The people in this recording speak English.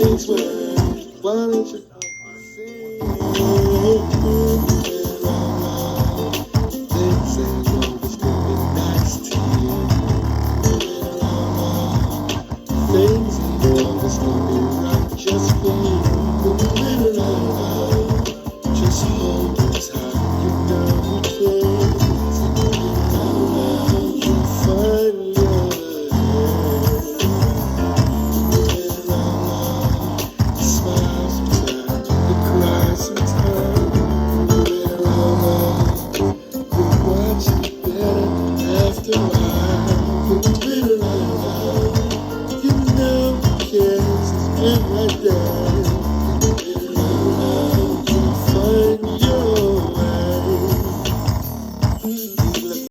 things work. Why don't you things ain't always gonna be nice to you. Things ain't always gonna be right just for you. Just hold tight, you know things. You find your you smile sometimes, you cry sometimes. You watch it better after a while. You know who cares, it's been right there. You find your way.